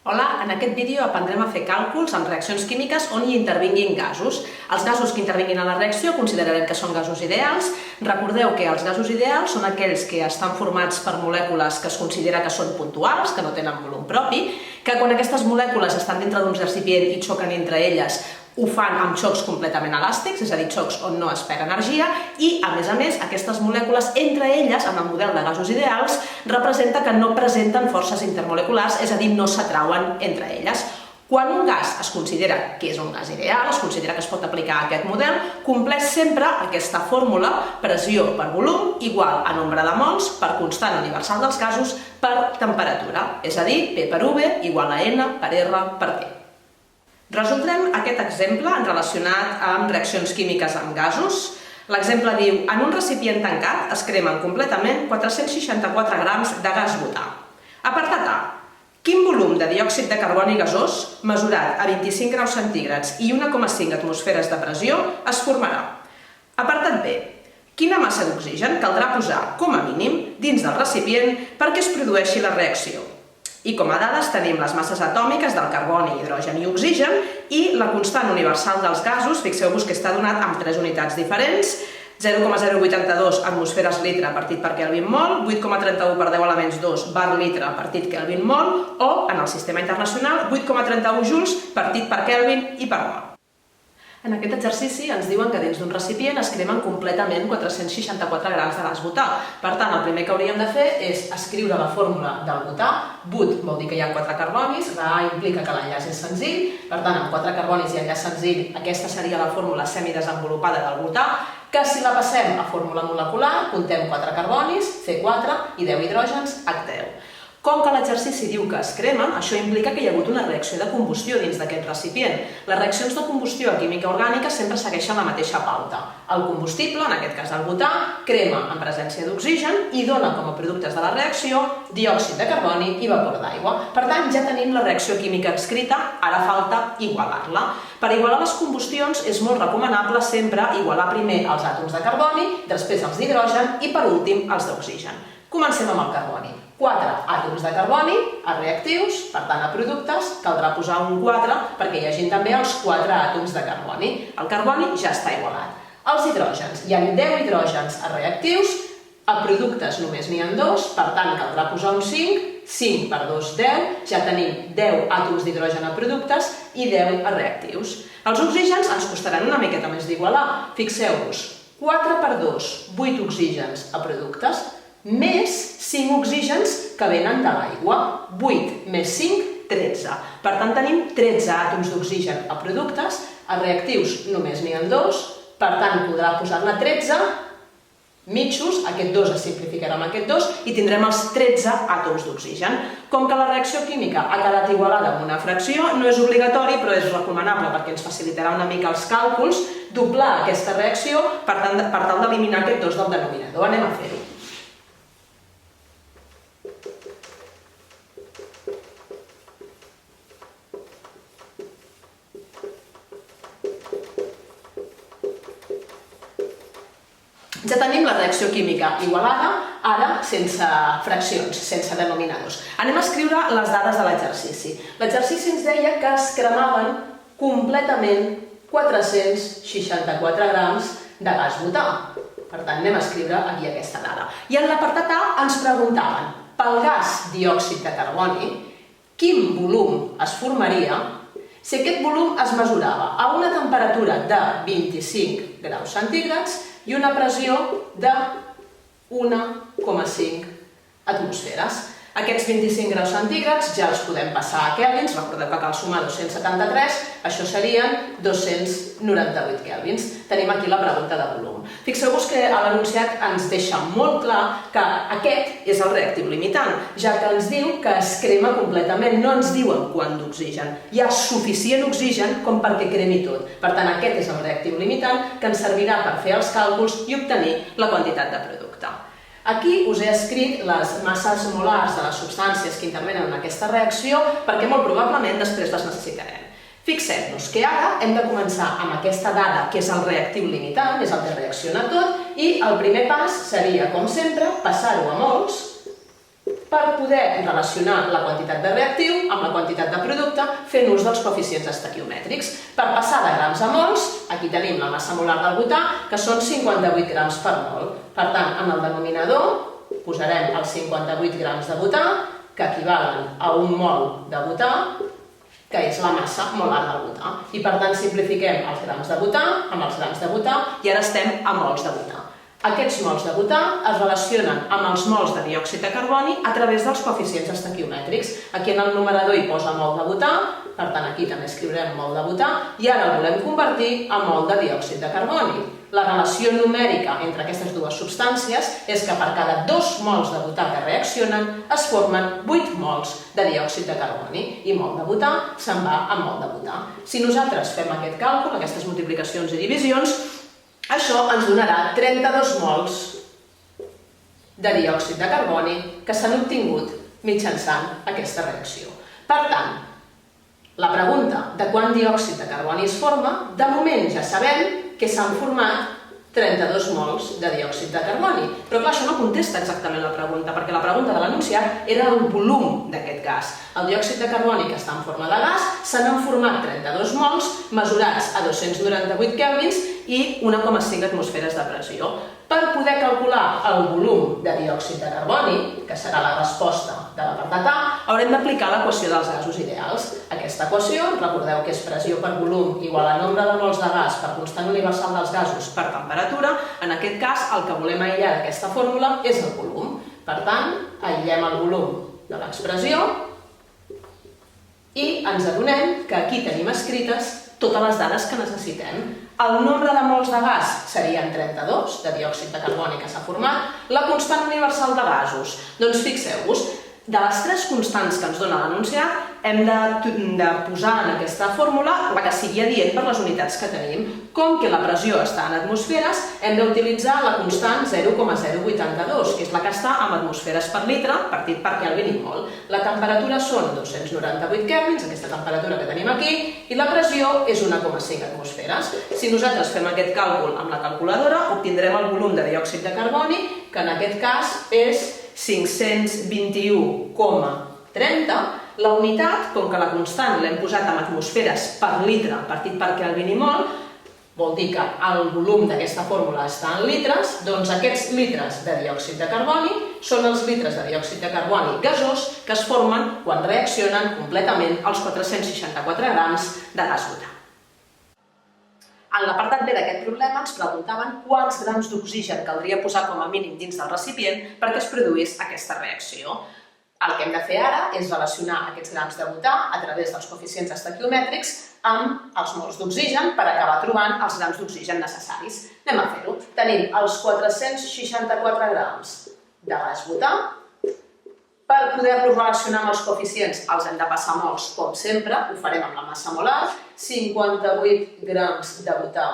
Hola, en aquest vídeo aprendrem a fer càlculs amb reaccions químiques on hi intervinguin gasos. Els gasos que intervinguin a la reacció considerarem que són gasos ideals. Recordeu que els gasos ideals són aquells que estan formats per molècules que es considera que són puntuals, que no tenen volum propi, que quan aquestes molècules estan dintre d'un recipient i xoquen entre elles, ho fan amb xocs completament elàstics, és a dir, xocs on no es perd energia, i, a més, aquestes molècules, entre elles, en el model de gasos ideals, representa que no presenten forces intermoleculars, és a dir, no s'atrauen entre elles. Quan un gas es considera que és un gas ideal, es considera que es pot aplicar a aquest model, compleix sempre aquesta fórmula pressió per volum igual a nombre de mols per constant universal dels gasos per temperatura, és a dir, P per V igual a N per R per T. Resoldrem aquest exemple relacionat amb reaccions químiques amb gasos. L'exemple diu, en un recipient tancat es cremen completament 464 grams de gas butà. Apartat A. Quin volum de diòxid de carboni gasós, mesurat a 25 graus centígrads i 1,5 atmosferes de pressió, es formarà? Apartat B. Quina massa d'oxigen caldrà posar, com a mínim, dins del recipient perquè es produeixi la reacció? I com a dades tenim les masses atòmiques del carboni, hidrogen i oxigen i la constant universal dels gasos, fixeu-vos que està donat amb 3 unitats diferents, 0,082 atmosferes litre partit per Kelvin mol, 8,31 per 10 elements 2 bar litre partit Kelvin mol o, en el sistema internacional, 8,31 joules partit per Kelvin i per mol. En aquest exercici ens diuen que dins d'un recipient es cremen completament 464 grams de gas butà. Per tant, el primer que hauríem de fer és escriure la fórmula del butà. But vol dir que hi ha 4 carbonis, la A implica que l'enllaç és senzill, per tant, amb 4 carbonis i enllaç senzill, aquesta seria la fórmula semidesenvolupada del butà, que si la passem a fórmula molecular, comptem 4 carbonis, C4 i 10 hidrògens, H10. Com que l'exercici diu que es cremen, això implica que hi ha hagut una reacció de combustió dins d'aquest recipient. Les reaccions de combustió a química orgànica sempre segueixen la mateixa pauta. El combustible, en aquest cas el butà, crema en presència d'oxigen i dona com a productes de la reacció diòxid de carboni i vapor d'aigua. Per tant, ja tenim la reacció química escrita, ara falta igualar-la. Per igualar les combustions és molt recomanable sempre igualar primer els àtoms de carboni, després els d'hidrogen i per últim els d'oxigen. Comencem amb el carboni. 4 àtoms de carboni a reactius, per tant a productes, caldrà posar un 4 perquè hi hagin també els 4 àtoms de carboni. El carboni ja està igualat. Els hidrògens, hi ha 10 hidrògens a reactius, a productes només n'hi ha 2, per tant caldrà posar un 5, 5 per 2, 10, ja tenim 10 àtoms d'hidrogen a productes i 10 a reactius. Els oxígens ens costaran una miqueta més d'igualar. Fixeu-vos, 4 per 2, 8 oxígens a productes, més 5 oxígens que venen de l'aigua. 8 més 5, 13. Per tant, tenim 13 àtoms d'oxigen a productes, a reactius només n'hi ha 2, per tant, podrà posar-ne 13 mitjos, aquest 2 es simplificarà amb aquest 2 i tindrem els 13 àtoms d'oxigen. Com que la reacció química ha quedat igualada amb una fracció, no és obligatori, però és recomanable perquè ens facilitarà una mica els càlculs, doblar aquesta reacció per tal d'eliminar aquest 2 del denominador. Anem a fer-ho. Ja tenim la reacció química igualada, ara sense fraccions, sense denominadors. Anem a escriure les dades de l'exercici. L'exercici ens deia que es cremaven completament 464 grams de gas butà. Per tant, anem a escriure aquí aquesta dada. I en l'apartat A ens preguntaven, pel gas diòxid de carboni, quin volum es formaria si aquest volum es mesurava a una temperatura de 25 graus centígrads i una pressió de 1,5 atmosferes. Aquests 25 graus centígrads ja els podem passar a Kelvins, recordeu que cal sumar 273, això serien 298 Kelvins. Tenim aquí la pregunta de volum. Fixeu-vos que l'enunciat ens deixa molt clar que aquest és el reactiu limitant, ja que ens diu que es crema completament, no ens diuen quant d'oxigen. Hi ha suficient oxigen com perquè cremi tot. Per tant, aquest és el reactiu limitant que ens servirà per fer els càlculs i obtenir la quantitat de producte. Aquí us he escrit les masses molars de les substàncies que intervenen en aquesta reacció perquè molt probablement després les necessitarem. Fixem-nos que ara hem de començar amb aquesta dada que és el reactiu limitant, és el que reacciona tot, i el primer pas seria, com sempre, passar-ho a mols per poder relacionar la quantitat de reactiu amb la quantitat de producte fent ús dels coeficients estequiomètrics. Per passar de grams a mols, aquí tenim la massa molar del butà, que són 58 grams per mol. Per tant, en el denominador posarem els 58 grams de butà, que equivalen a un mol de butà, que és la massa molar del butà. I per tant simplifiquem els grams de butà amb els grams de butà i ara estem a mols de butà. Aquests mols de butà es relacionen amb els mols de diòxid de carboni a través dels coeficients estequiomètrics. Aquí en el numerador hi posa mol de butà, per tant aquí també escriurem mol de butà, i ara el volem convertir a mol de diòxid de carboni. La relació numèrica entre aquestes dues substàncies és que per cada 2 mols de butà que reaccionen es formen 8 mols de diòxid de carboni i mol de butà se'n va a mol de butà. Si nosaltres fem aquest càlcul, aquestes multiplicacions i divisions, això ens donarà 32 mols de diòxid de carboni que s'han obtingut mitjançant aquesta reacció. Per tant, la pregunta de quant diòxid de carboni es forma, de moment ja sabem que s'han format 32 mols de diòxid de carboni. Però clar, això no contesta exactament la pregunta, perquè la pregunta de l'enunciat era el volum d'aquest gas. El diòxid de carboni que està en forma de gas se n'han format 32 mols mesurats a 298 kelvins i 1,5 atmosferes de pressió. Per poder calcular el volum de diòxid de carboni, que serà la resposta de l'apartat A, haurem d'aplicar l'equació dels gasos ideals. Aquesta equació, recordeu que és pressió per volum igual a nombre de mols de gas per constant universal dels gasos per temperatura. En aquest cas, el que volem aïllar d'aquesta fórmula és el volum. Per tant, aïllem el volum de l'expressió i ens adonem que aquí tenim escrites totes les dades que necessitem. El nombre de mols de gas serien 32, de diòxid de carboni que s'ha format. La constant universal de gasos, doncs fixeu-vos, de les 3 constants que ens dona l'enunciat, hem de posar en aquesta fórmula la que sigui adient per les unitats que tenim. Com que la pressió està en atmosferes, hem d'utilitzar la constant 0,082, que és la que està en atmosferes per litre, partit per Kelvin i mol. La temperatura són 298 kelvins, aquesta temperatura que tenim aquí, i la pressió és 1,5 atmosferes. Si nosaltres fem aquest càlcul amb la calculadora, obtindrem el volum de diòxid de carboni, que en aquest cas és 521,30. La unitat, com que la constant l'hem posat en atmosferes per litre partit per Kelvin i mol, vol dir que el volum d'aquesta fórmula està en litres, doncs aquests litres de diòxid de carboni són els litres de diòxid de carboni gasós que es formen quan reaccionen completament els 464 grams de gas butà. En l'apartat B d'aquest problema ens preguntaven quants grams d'oxigen caldria posar com a mínim dins del recipient perquè es produís aquesta reacció. El que hem de fer ara és relacionar aquests grams de butà a través dels coeficients estequiomètrics amb els mols d'oxigen per acabar trobant els grams d'oxigen necessaris. Anem a fer-ho. Tenim els 464 grams de gas butà. Per poder-los relacionar amb els coeficients els hem de passar a mols, com sempre, ho farem amb la massa molar. 58 grams de butà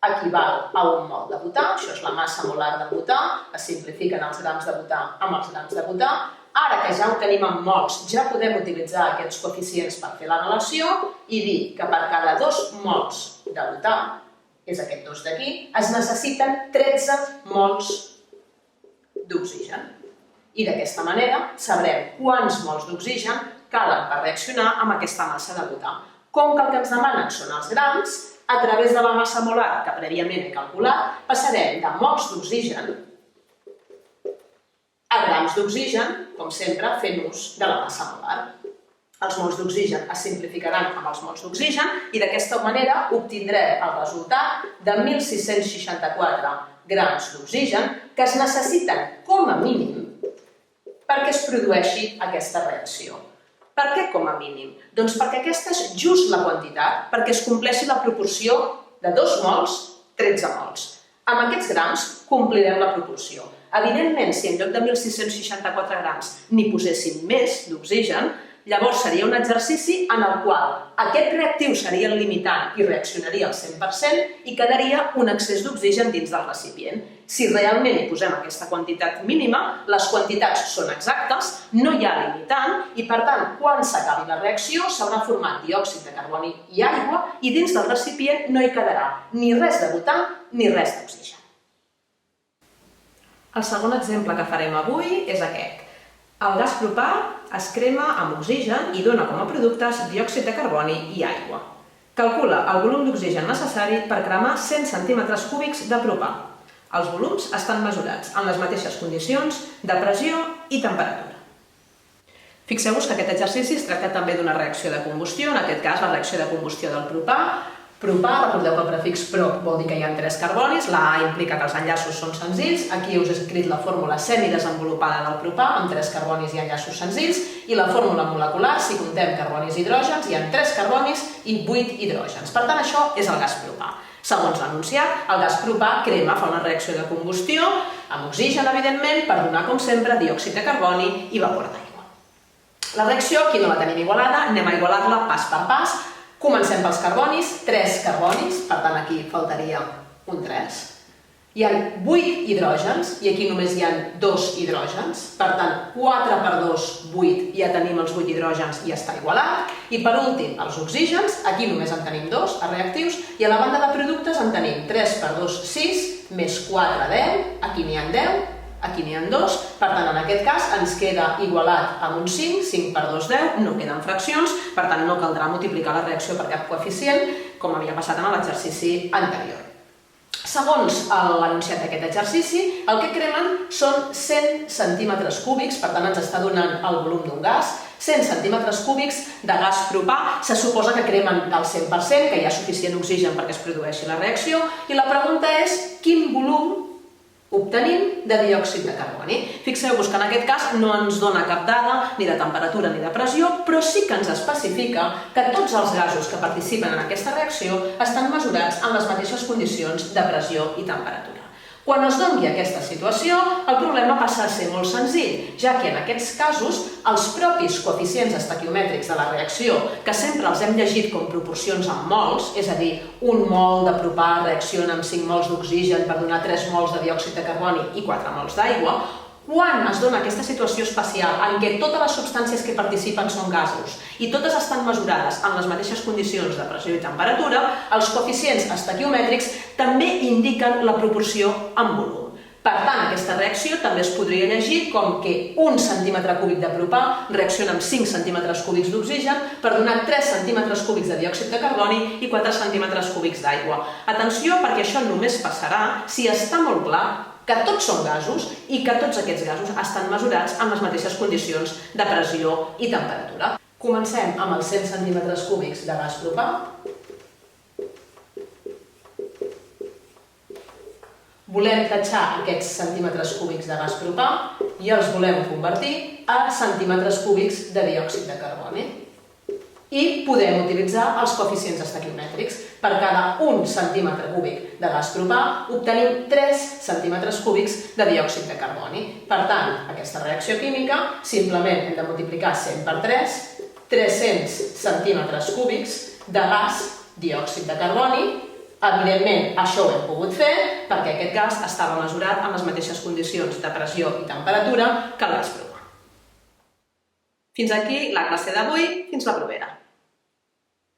equival a un mol de butà, això és la massa molar del butà, es simplifiquen els grams de butà amb els grams de butà. Ara que ja ho tenim en mols, ja podem utilitzar aquests coeficients per fer la relació i dir que per cada 2 mols de butà, és aquest 2 d'aquí, es necessiten 13 mols d'oxigen. I d'aquesta manera sabrem quants mols d'oxigen calen per reaccionar amb aquesta massa de butà. Com que el que ens demanen són els grams, a través de la massa molar que prèviament he calculat, passarem de mols d'oxigen a grams d'oxigen, com sempre, fent ús de la massa molar. Els mols d'oxigen es simplificaran amb els mols d'oxigen i d'aquesta manera obtindrem el resultat de 1.664 grams d'oxigen que es necessiten com a mínim perquè es produeixi aquesta reacció. Per què com a mínim? Doncs perquè aquesta és just la quantitat perquè es compleixi la proporció de 2 mols, 13 mols. Amb aquests grams complirem la proporció. Evidentment, si en lloc de 1.664 grams n'hi poséssim més d'oxigen, llavors seria un exercici en el qual aquest reactiu seria el limitant i reaccionaria al 100% i quedaria un excés d'oxigen dins del recipient. Si realment hi posem aquesta quantitat mínima, les quantitats són exactes, no hi ha limitant i, per tant, quan s'acabi la reacció s'haurà format diòxid de carboni i aigua i dins del recipient no hi quedarà ni res de butà ni res d'oxigen. El segon exemple que farem avui és aquest. El gas propà es crema amb oxigen i dona com a productes diòxid de carboni i aigua. Calcula el volum d'oxigen necessari per cremar 100 centímetres cúbics de propà. Els volums estan mesurats en les mateixes condicions de pressió i temperatura. Fixeu-vos que aquest exercici es tracta també d'una reacció de combustió, en aquest cas la reacció de combustió del propà. Propà, recordeu que el prefix pro vol dir que hi ha 3 carbonis, la A implica que els enllaços són senzills, aquí us he escrit la fórmula semidesenvolupada del propà, amb 3 carbonis i enllaços senzills, i la fórmula molecular, si contem carbonis i hidrògens, hi ha 3 carbonis i 8 hidrògens. Per tant, això és el gas propà. Segons l'enunciat, el gas propà crema, fa una reacció de combustió, amb oxigen, evidentment, per donar, com sempre, diòxid de carboni i vapor d'aigua. La reacció, aquí no la tenim igualada, anem a igualar-la pas per pas. Comencem pels carbonis, 3 carbonis, per tant aquí faltaria un 3. Hi ha 8 hidrògens i aquí només hi ha 2 hidrògens, per tant 4 per 2, 8, ja tenim els 8 hidrògens i està igualat. I per últim, els oxígens, aquí només en tenim 2, els reactius, i a la banda de productes en tenim 3 per 2, 6, més 4, 10, aquí n'hi ha 10, aquí n'hi ha 2, per tant, en aquest cas ens queda igualat amb un 5, 5 per 2, 10, no queden fraccions, per tant, no caldrà multiplicar la reacció per cap coeficient, com havia passat en l'exercici anterior. Segons l'enunciat d'aquest exercici, el que cremen són 100 centímetres cúbics, per tant, ens està donant el volum d'un gas, 100 centímetres cúbics de gas propà, se suposa que cremen del 100%, que hi ha suficient oxigen perquè es produeixi la reacció, i la pregunta és quin volum obtenim de diòxid de carboni. Fixeu-vos que en aquest cas no ens dona cap dada ni de temperatura ni de pressió, però sí que ens especifica que tots els gasos que participen en aquesta reacció estan mesurats en les mateixes condicions de pressió i temperatura. Quan es doni aquesta situació, el problema passa a ser molt senzill, ja que en aquests casos els propis coeficients estequiomètrics de la reacció, que sempre els hem llegit com proporcions en mols, és a dir, un mol de propà reacciona amb 5 mols d'oxigen per donar 3 mols de diòxid de carboni i 4 mols d'aigua, quan es dona aquesta situació especial en què totes les substàncies que participen són gasos i totes estan mesurades en les mateixes condicions de pressió i temperatura, els coeficients estequiomètrics també indiquen la proporció en volum. Per tant, aquesta reacció també es podria llegir com que 1 centímetre cúbic de propà reacciona amb 5 centímetres cúbics d'oxigen per donar 3 centímetres cúbics de diòxid de carboni i 4 centímetres cúbics d'aigua. Atenció, perquè això només passarà si està molt clar que tots són gasos i que tots aquests gasos estan mesurats en les mateixes condicions de pressió i temperatura. Comencem amb els 100 centímetres cúbics de gas propà. Volem tatxar aquests centímetres cúbics de gas propà i els volem convertir a centímetres cúbics de diòxid de carboni. I podem utilitzar els coeficients estequiomètrics. Per cada 1 centímetre cúbic de gas propà obtenim 3 centímetres cúbics de diòxid de carboni. Per tant, aquesta reacció química simplement hem de multiplicar 100 per 3, 300 centímetres cúbics de gas diòxid de carboni. Evidentment, això ho hem pogut fer perquè aquest gas estava mesurat en les mateixes condicions de pressió i temperatura que el gas propà. Fins aquí la classe d'avui, fins la propera.